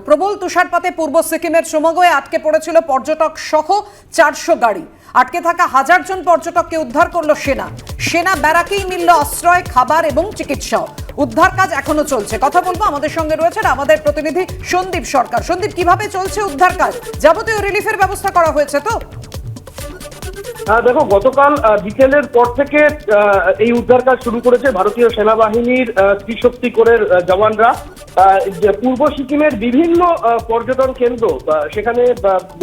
প্রবল তুষারপাতে পূর্ব সিকিমের সোমগোয় আটকে পড়েছিল পর্যটক সহ 400 গাড়ি। আটকে থাকা হাজার জন পর্যটককে উদ্ধার করলো সেনা ব্যারাকেই মিলল আশ্রয়, খাবার এবং চিকিৎসা। উদ্ধার কাজ এখনো চলছে। কথা বলবো, আমাদের সঙ্গে রয়েছেন আমাদের প্রতিনিধি সন্দীপ সরকার। সন্দীপ, কিভাবে চলছে উদ্ধার কাজ? যাবতীয় রিলিফের ব্যবস্থা করা হয়েছে তো? দেখো, গতকাল বিকেলের পর থেকে এই উদ্ধার কাজ শুরু করেছে ভারতীয় সেনাবাহিনীর ত্রিশক্তি কোরের জওয়ানরা। পূর্ব সিকিমের বিভিন্ন পর্যটন কেন্দ্র, সেখানে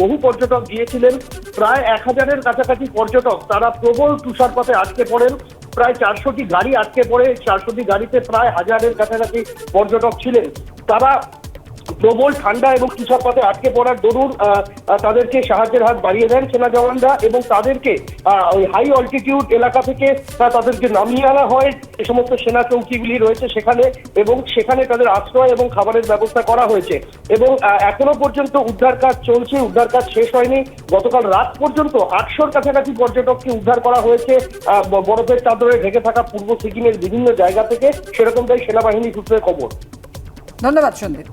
বহু পর্যটক গিয়েছিলেন। প্রায় 1000-এর কাছাকাছি পর্যটক তারা প্রবল তুষারপাতে আটকে পড়েন। প্রায় 400টি গাড়ি আটকে পড়ে। 400টি গাড়িতে প্রায় 1000-এর কাছাকাছি পর্যটক ছিলেন। তারা প্রবল ঠান্ডা এবং তুষারপাতে আটকে পড়ার দরুন তাদেরকে সাহায্যের হাত বাড়িয়ে দেন সেনা জওয়ানরা, এবং তাদেরকে ওই হাই অল্টিটিউড এলাকা থেকে তাদেরকে নামিয়ে আনা হয় যে সমস্ত সেনা চৌকিগুলি রয়েছে সেখানে, এবং সেখানে তাদের আশ্রয় এবং খাবারের ব্যবস্থা করা হয়েছে। এবং এখনো পর্যন্ত উদ্ধার কাজ চলছে, উদ্ধার কাজ শেষ হয়নি। গতকাল রাত পর্যন্ত 800-র কাছাকাছি পর্যটককে উদ্ধার করা হয়েছে বরফের চাদরে ঢেকে থাকা পূর্ব সিকিমের বিভিন্ন জায়গা থেকে, সেরকমটাই সেনাবাহিনী সূত্রে খবর। ধন্যবাদ সন্দীপ।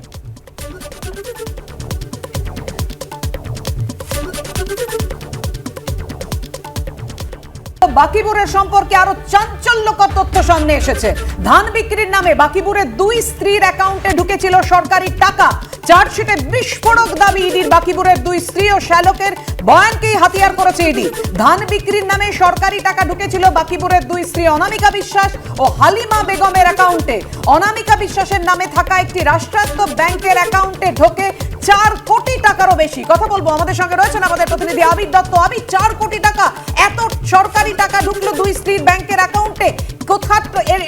বাকিপুরের সম্পর্কে আরো চাঞ্চল্যকর তথ্য সামনে এসেছে। ধান বিক্রির নামে বাকিপুরের 2 স্ত্রীর অ্যাকাউন্টে ঢুকেছিল সরকারি টাকা। চার্জশিটে বিস্ফোরক দাবি ইডির। বাকিপুরের 2 স্ত্রী ও শ্যালকের বয়ানকেই হাতিয়ার করেছে ইডি। ধান বিক্রির নামে সরকারি টাকা ঢুকেছিল বাকিপুরের 2 স্ত্রী অনামিকা বিশ্বাস ও হালিমা বেগমের অ্যাকাউন্টে। অনামিকা বিশ্বাসের নামে থাকা একটি রাষ্ট্রায়ত্ত ব্যাংকের অ্যাকাউন্টে ঢোকে 4 কোটি টাকারও বেশি। কথা বলবো, আমাদের সঙ্গে রয়েছেন আমাদের প্রতিনিধি আবির দত্ত। আবির, 4 কোটি টাকা, এত সরকারি টাকা ঢুকলো 2 স্ত্রীর ব্যাংকের অ্যাকাউন্টে। কোথায়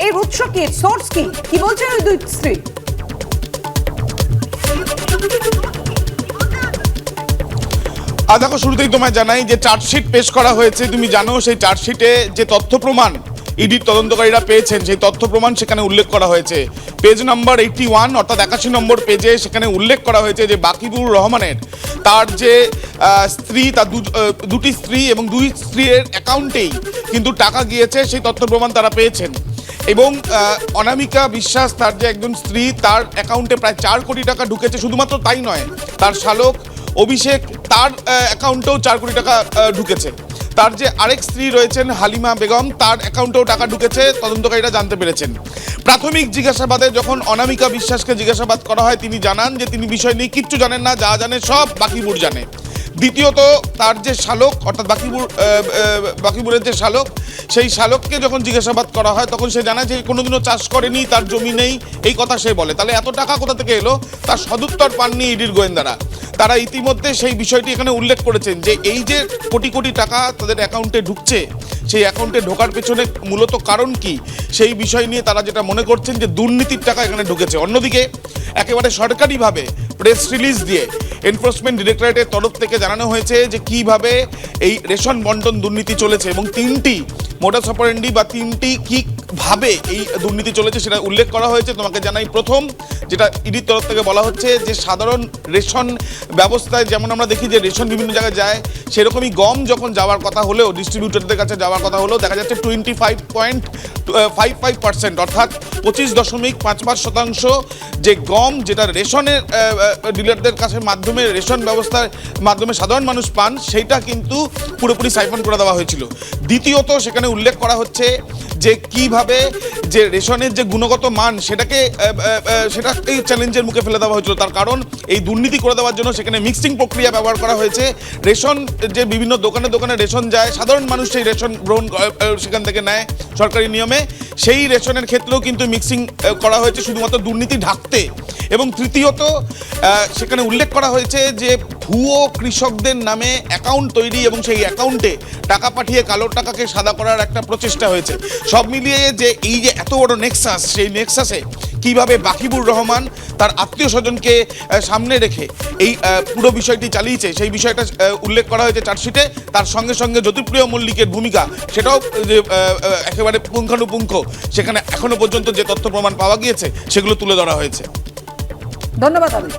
এর উৎস কি, সোর্স কি বলছেন ওই 2 স্ত্রী? দেখো, শুরুতেই তোমায় জানাই যে চার্জশিট পেশ করা হয়েছে। তুমি জানো সেই চার্জশিটে যে তথ্য প্রমাণ ইডির তদন্তকারীরা পেয়েছেন, সেই তথ্য প্রমাণ সেখানে উল্লেখ করা হয়েছে। পেজ নাম্বার 81 অর্থাৎ 81 নম্বর পেজে সেখানে উল্লেখ করা হয়েছে যে বাকিবুর রহমানের তার যে স্ত্রী, তার দুটি স্ত্রী এবং 2 স্ত্রীর অ্যাকাউন্টেই কিন্তু টাকা গিয়েছে, সেই তথ্য প্রমাণ তারা পেয়েছেন। এবং অনামিকা বিশ্বাস, তার যে একজন স্ত্রী, তার অ্যাকাউন্টে প্রায় 4 কোটি টাকা ঢুকেছে। শুধুমাত্র তাই নয়, তার শালক অভিষেক, তার অ্যাকাউন্টেও 4 কোটি টাকা ঢুকেছে। তার যে আরেক স্ত্রী রয়েছেন হালিমা বেগম, তার অ্যাকাউন্টেও টাকা ঢুকেছে, তদন্তকারীরা জানতে পেরেছেন। প্রাথমিক জিজ্ঞাসাবাদে যখন অনামিকা বিশ্বাসকে জিজ্ঞাসাবাদ করা হয়, তিনি জানান যে তিনি বিষয় নিয়ে কিচ্ছু জানেন না, যা জানে সব বাকিবুর জানে। দ্বিতীয়ত, তার যে শালক অর্থাৎ বাকিবুরের যে শালক, সেই শালককে যখন জিজ্ঞাসাবাদ করা হয় তখন সে জানায় যে কোনোদিনও চাষ করেনি, তার জমি নেই, এই কথা সে বলে। তাহলে এত টাকা কোথা থেকে এলো, তার সদুত্তর পাননি ইডির গোয়েন্দারা। তারা ইতিমধ্যে সেই বিষয়টি এখানে উল্লেখ করেছেন যে এই যে কোটি কোটি টাকা তাদের অ্যাকাউন্টে ঢুকছে, সেই অ্যাকাউন্টে ঢোকার পেছনে মূলত কারণ কি, সেই বিষয় নিয়ে তারা যেটা মনে করছেন যে দুর্নীতির টাকা এখানে ঢুকেছে। অন্যদিকে একেবারে সরকারিভাবে প্রেস রিলিজ দিয়ে এনফোর্সমেন্ট ডিরেক্টরেটের তরফ থেকে জানানো হয়েছে যে কিভাবে এই রেশন বন্টন দুর্নীতি চলেছে এবং 3টি মোডাস অপারেন্ডি বা 3টি কিভাবে এই দুর্নীতি চলেছে সেটা উল্লেখ করা হয়েছে। তোমাকে জানাই, প্রথম যেটা ইডির তরফ থেকে বলা হচ্ছে যে সাধারণ রেশন ব্যবস্থায় যেমন আমরা দেখি যে রেশন বিভিন্ন জায়গায় যায়, সেরকমই গম যখন যাওয়ার কথা হলেও, ডিস্ট্রিবিউটরদের কাছে যাওয়ার কথা হলেও দেখা যাচ্ছে 25.55% অর্থাৎ 25.55% যে গম, যেটা রেশনের ডিলারদের কাছে মাধ্যমে রেশন ব্যবস্থার মাধ্যমে সাধারণ মানুষ পান, সেইটা কিন্তু পুরোপুরি সাইফন করে দেওয়া হয়েছিল। দ্বিতীয়ত, সেখানে উল্লেখ করা হচ্ছে যে কিভাবে যে রেশনের যে গুণগত মান সেটাকেই চ্যালেঞ্জের মুখে ফেলে দেওয়া হয়েছিল। তার কারণ এই দুর্নীতি করে দেওয়ার জন্য সেখানে মিক্সিং প্রক্রিয়া ব্যবহার করা হয়েছে। রেশন যে বিভিন্ন দোকানে দোকানে রেশন যায়, সাধারণ মানুষ সেই রেশন গ্রহণ সেখান থেকে নেয় সরকারি নিয়মে, সেই রেশনের ক্ষেত্রেও কিন্তু মিক্সিং করা হয়েছে শুধুমাত্র দুর্নীতি ঢাকতে। এবং তৃতীয়ত, সেখানে উল্লেখ করা হয়েছে যে ভুয়ো কৃষকদের নামে অ্যাকাউন্ট তৈরি এবং সেই অ্যাকাউন্টে টাকা পাঠিয়ে কালো টাকাকে সাদা করার একটা প্রচেষ্টা হয়েছে। সব মিলিয়ে যে এই যে এত বড় নেক্সাস, সেই নেক্সাসে কিভাবে বাকিবুর রহমান তার আত্মীয় স্বজনকে সামনে রেখে এই পুরো বিষয়টি চালিয়েছে, সেই বিষয়টা উল্লেখ করা হয়েছে চার্জশিটে। তার সঙ্গে সঙ্গে জ্যোতিপ্রিয় মল্লিকের ভূমিকা, সেটাও যে একেবারে পুঙ্খানুপুঙ্খ সেখানে এখনো পর্যন্ত যে তথ্য প্রমাণ পাওয়া গিয়েছে সেগুলো তুলে ধরা হয়েছে। ধন্যবাদ আবির।